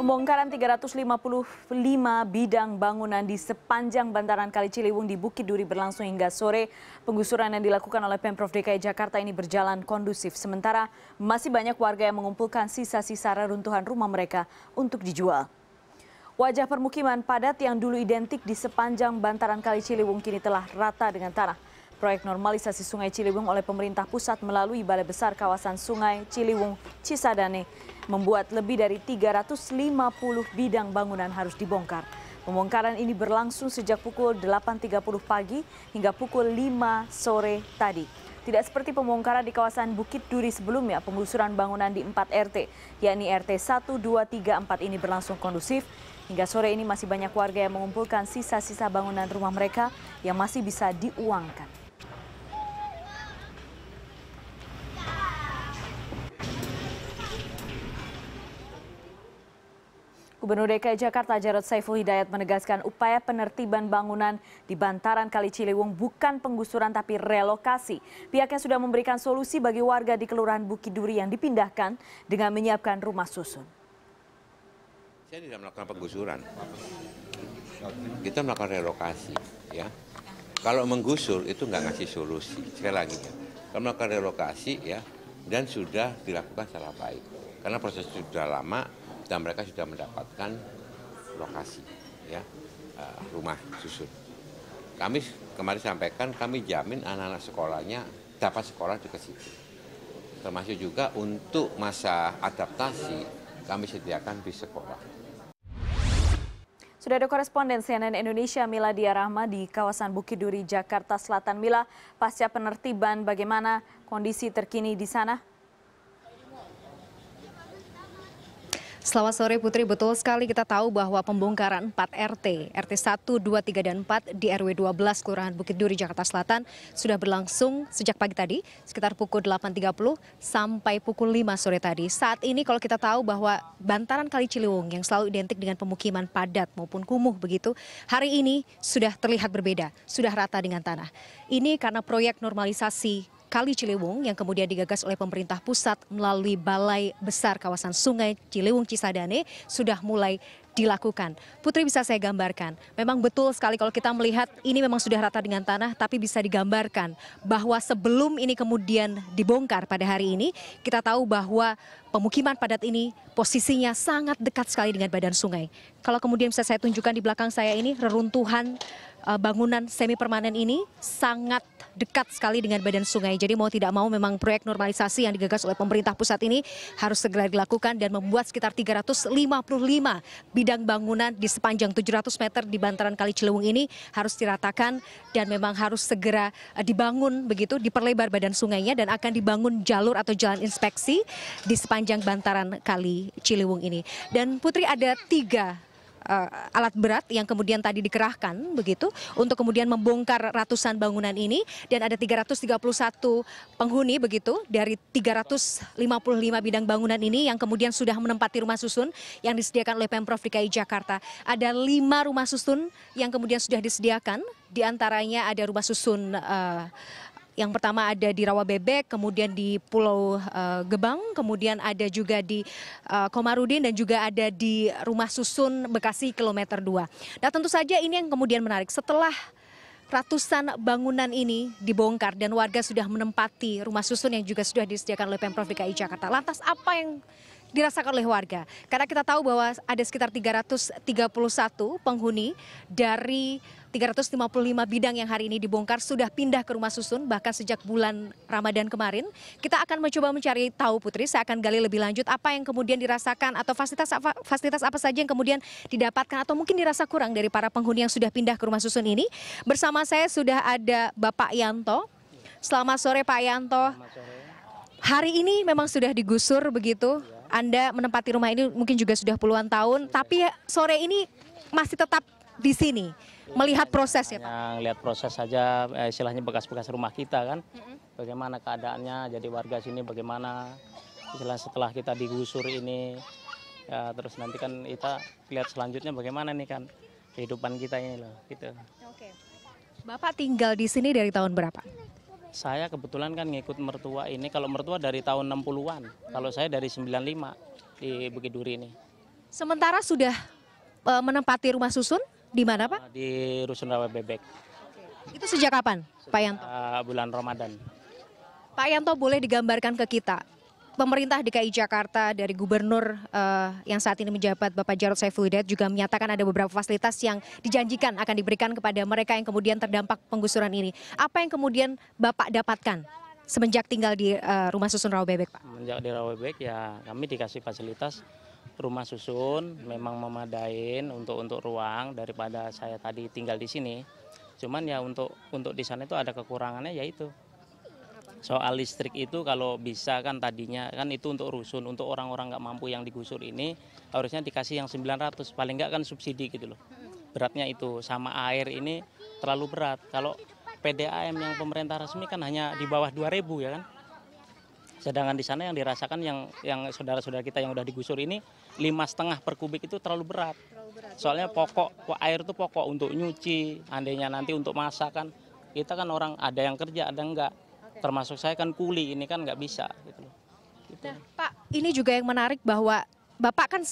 Pembongkaran 355 bidang bangunan di sepanjang bantaran Kali Ciliwung di Bukit Duri berlangsung hingga sore. Penggusuran yang dilakukan oleh Pemprov DKI Jakarta ini berjalan kondusif. Sementara masih banyak warga yang mengumpulkan sisa-sisa reruntuhan rumah mereka untuk dijual. Wajah permukiman padat yang dulu identik di sepanjang bantaran Kali Ciliwung kini telah rata dengan tanah. Proyek normalisasi Sungai Ciliwung oleh pemerintah pusat melalui Balai Besar Kawasan Sungai Ciliwung Cisadane membuat lebih dari 350 bidang bangunan harus dibongkar. Pembongkaran ini berlangsung sejak pukul 8.30 pagi hingga pukul 5 sore tadi. Tidak seperti pembongkaran di kawasan Bukit Duri sebelumnya, penggusuran bangunan di 4 RT, yakni RT 1, 2, 3, 4 ini berlangsung kondusif. Hingga sore ini masih banyak warga yang mengumpulkan sisa-sisa bangunan rumah mereka yang masih bisa diuangkan. Gubernur DKI Jakarta Jarod Saiful Hidayat menegaskan upaya penertiban bangunan di bantaran Kali Ciliwung bukan penggusuran tapi relokasi. Pihaknya sudah memberikan solusi bagi warga di Kelurahan Bukit Duri yang dipindahkan dengan menyiapkan rumah susun. Saya tidak melakukan penggusuran, kita melakukan relokasi. Ya, kalau menggusur itu nggak ngasih solusi. Sekali lagi ya, kalau melakukan relokasi ya dan sudah dilakukan secara baik, karena proses sudah lama. Dan mereka sudah mendapatkan lokasi, ya, rumah susun. Kami kemarin sampaikan, kami jamin anak-anak sekolahnya dapat sekolah di situ. Termasuk juga untuk masa adaptasi, kami sediakan bis sekolah. Sudah ada koresponden CNN Indonesia Miladia Rahma di kawasan Bukit Duri, Jakarta Selatan. Mila, pasca penertiban bagaimana kondisi terkini di sana? Selamat sore Putri, betul sekali kita tahu bahwa pembongkaran 4 RT 1, 2, 3, dan 4 di RW 12 Kelurahan Bukit Duri, Jakarta Selatan sudah berlangsung sejak pagi tadi sekitar pukul 8.30 sampai pukul 5 sore tadi. Saat ini kalau kita tahu bahwa bantaran Kali Ciliwung yang selalu identik dengan pemukiman padat maupun kumuh begitu, hari ini sudah terlihat berbeda, sudah rata dengan tanah. Ini karena proyek normalisasi Kali Ciliwung yang kemudian digagas oleh pemerintah pusat melalui Balai Besar Kawasan Sungai Ciliwung Cisadane sudah mulai dilakukan. Putri, bisa saya gambarkan, memang betul sekali kalau kita melihat ini memang sudah rata dengan tanah, tapi bisa digambarkan bahwa sebelum ini kemudian dibongkar pada hari ini, kita tahu bahwa pemukiman padat ini posisinya sangat dekat sekali dengan badan sungai. Kalau kemudian bisa saya tunjukkan di belakang saya ini, reruntuhan bangunan semi permanen ini sangat dekat sekali dengan badan sungai. Jadi mau tidak mau memang proyek normalisasi yang digagas oleh pemerintah pusat ini harus segera dilakukan dan membuat sekitar 355 bidang bangunan di sepanjang 700 meter di bantaran Kali Ciliwung ini harus diratakan dan memang harus segera dibangun begitu, diperlebar badan sungainya dan akan dibangun jalur atau jalan inspeksi di sepanjang bantaran Kali Ciliwung ini. Dan Putri, ada 3 alat berat yang kemudian tadi dikerahkan begitu untuk kemudian membongkar ratusan bangunan ini, dan ada 331 penghuni begitu dari 355 bidang bangunan ini yang kemudian sudah menempati rumah susun yang disediakan oleh Pemprov DKI Jakarta. Ada 5 rumah susun yang kemudian sudah disediakan, diantaranya ada rumah susun yang pertama ada di Rawabebek, kemudian di Pulau Gebang, kemudian ada juga di Komarudin dan juga ada di Rumah Susun Bekasi kilometer 2. Nah, tentu saja ini yang kemudian menarik, setelah ratusan bangunan ini dibongkar dan warga sudah menempati rumah susun yang juga sudah disediakan oleh Pemprov DKI Jakarta. Lantas apa yang dirasakan oleh warga? Karena kita tahu bahwa ada sekitar 331 penghuni dari 355 bidang yang hari ini dibongkar sudah pindah ke rumah susun bahkan sejak bulan Ramadan kemarin. Kita akan mencoba mencari tahu, Putri, saya akan gali lebih lanjut apa yang kemudian dirasakan atau fasilitas apa saja yang kemudian didapatkan atau mungkin dirasa kurang dari para penghuni yang sudah pindah ke rumah susun ini. Bersama saya sudah ada Bapak Yanto. Selamat sore Pak Yanto. Selamat sore. Hari ini memang sudah digusur begitu. Anda menempati rumah ini mungkin juga sudah puluhan tahun, tapi sore ini masih tetap di sini melihat proses ya Pak? Yang lihat proses saja, istilahnya bekas-bekas rumah kita kan, bagaimana keadaannya, jadi warga sini bagaimana, istilah setelah kita digusur ini, ya terus nanti kan kita lihat selanjutnya bagaimana nih kan kehidupan kita ini loh, gitu. Oke. Bapak tinggal di sini dari tahun berapa? Saya kebetulan kan ngikut mertua ini, kalau mertua dari tahun 60-an, kalau saya dari 95 di Bukit Duri ini. Sementara sudah menempati rumah susun di mana Pak? Di Rusun Rawa Bebek. Itu sejak kapan Pak Yanto? Bulan Ramadan. Pak Yanto boleh digambarkan ke kita, pemerintah DKI Jakarta dari gubernur yang saat ini menjabat Bapak Jarod Saiful Hidayat juga menyatakan ada beberapa fasilitas yang dijanjikan akan diberikan kepada mereka yang kemudian terdampak penggusuran ini. Apa yang kemudian Bapak dapatkan semenjak tinggal di rumah susun Rawa Bebek Pak? Semenjak di Rawa Bebek ya kami dikasih fasilitas rumah susun, memang memadain untuk ruang daripada saya tadi tinggal di sini. Cuman ya untuk di sana itu ada kekurangannya yaitu soal listrik itu kalau bisa kan tadinya kan itu untuk rusun, untuk orang-orang nggak mampu yang digusur ini harusnya dikasih yang 900, paling nggak kan subsidi gitu loh. Beratnya itu sama air ini terlalu berat. Kalau PDAM yang pemerintah resmi kan hanya di bawah 2.000 ya kan. Sedangkan di sana yang dirasakan yang saudara-saudara kita yang udah digusur ini 5,5 per kubik itu terlalu berat. Soalnya air itu pokok untuk nyuci, andainya nanti untuk masak kan. Kita kan orang ada yang kerja, ada yang enggak. Termasuk saya kan kuli, ini kan nggak bisa gitu loh. Gitu. Nah, Pak, ini juga yang menarik bahwa Bapak kan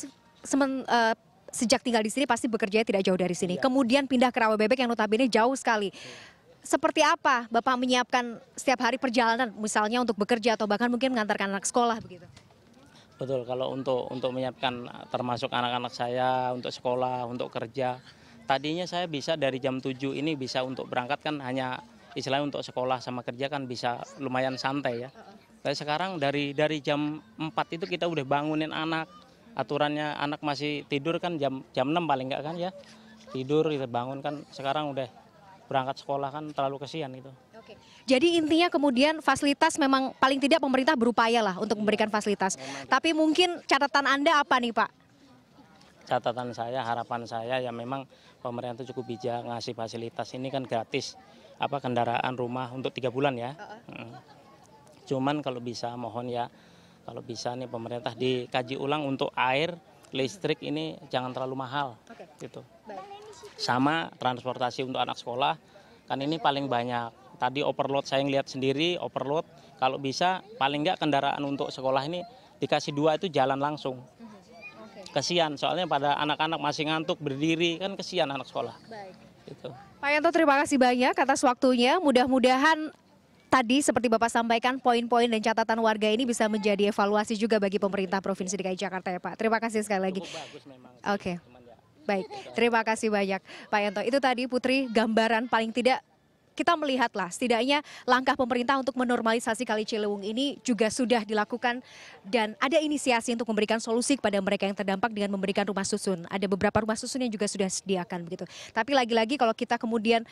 sejak tinggal di sini pasti bekerja tidak jauh dari sini. Kemudian pindah ke Rawa Bebek yang notabene jauh sekali. Seperti apa Bapak menyiapkan setiap hari perjalanan misalnya untuk bekerja atau bahkan mungkin mengantarkan anak sekolah begitu? Betul, kalau untuk menyiapkan termasuk anak-anak saya untuk sekolah, untuk kerja. Tadinya saya bisa dari jam 7 ini bisa untuk berangkat kan hanya istilahnya untuk sekolah sama kerja kan bisa lumayan santai ya. Tapi sekarang dari jam 4 itu kita udah bangunin anak. Aturannya anak masih tidur kan jam 6 paling enggak kan ya. Tidur kita bangun kan sekarang udah berangkat sekolah kan terlalu kesian gitu. Oke. Jadi intinya kemudian fasilitas memang paling tidak pemerintah berupaya lah untuk memberikan fasilitas. Tapi mungkin catatan Anda apa nih Pak? Catatan saya, harapan saya ya memang pemerintah cukup bijak ngasih fasilitas ini kan gratis. Kendaraan rumah untuk 3 bulan ya. Cuman kalau bisa mohon ya, kalau bisa nih pemerintah dikaji ulang untuk air, listrik ini jangan terlalu mahal. Gitu. Sama transportasi untuk anak sekolah, kan ini paling banyak. Tadi overload saya ngeliat sendiri, overload. Kalau bisa paling nggak kendaraan untuk sekolah ini dikasih 2 itu jalan langsung. Kesian, soalnya pada anak-anak masih ngantuk berdiri, kan kesian anak sekolah. Gitu. Pak Yanto terima kasih banyak atas waktunya. Mudah-mudahan tadi seperti Bapak sampaikan poin-poin dan catatan warga ini bisa menjadi evaluasi juga bagi pemerintah Provinsi DKI Jakarta ya Pak. Terima kasih sekali lagi. Bagus memang. Oke. Baik, terima kasih banyak Pak Yanto. Itu tadi Putri gambaran paling tidak kita melihatlah setidaknya langkah pemerintah untuk menormalisasi Kali Ciliwung ini juga sudah dilakukan dan ada inisiasi untuk memberikan solusi kepada mereka yang terdampak dengan memberikan rumah susun. Ada beberapa rumah susun yang juga sudah disediakan begitu. Tapi lagi-lagi kalau kita kemudian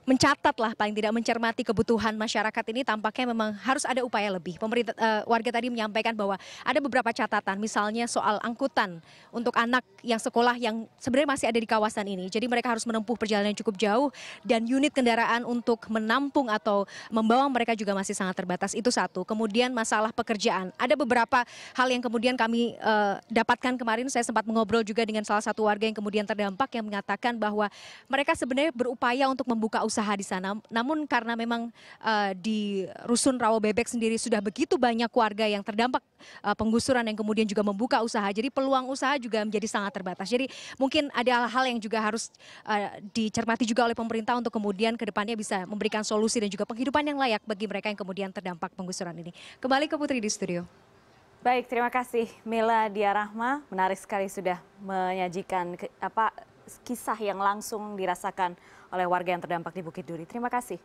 mencatatlah paling tidak mencermati kebutuhan masyarakat ini tampaknya memang harus ada upaya lebih. Pemerintah warga tadi menyampaikan bahwa ada beberapa catatan misalnya soal angkutan untuk anak yang sekolah yang sebenarnya masih ada di kawasan ini. Jadi mereka harus menempuh perjalanan yang cukup jauh dan unit kendaraan untuk menampung atau membawa mereka juga masih sangat terbatas. Itu satu. Kemudian masalah pekerjaan. Ada beberapa hal yang kemudian kami dapatkan kemarin. Saya sempat mengobrol juga dengan salah satu warga yang kemudian terdampak yang mengatakan bahwa mereka sebenarnya berupaya untuk membuka usaha di sana. Namun karena memang di Rusun Rawa Bebek sendiri sudah begitu banyak warga yang terdampak penggusuran yang kemudian juga membuka usaha. Jadi peluang usaha juga menjadi sangat terbatas. Jadi mungkin ada hal-hal yang juga harus dicermati juga oleh pemerintah untuk kemudian ke depannya bisa memberikan solusi dan juga penghidupan yang layak bagi mereka yang kemudian terdampak penggusuran ini. Kembali ke Putri di studio. Baik, terima kasih Mela Diarahma. Menarik sekali sudah menyajikan kisah yang langsung dirasakan oleh warga yang terdampak di Bukit Duri. Terima kasih.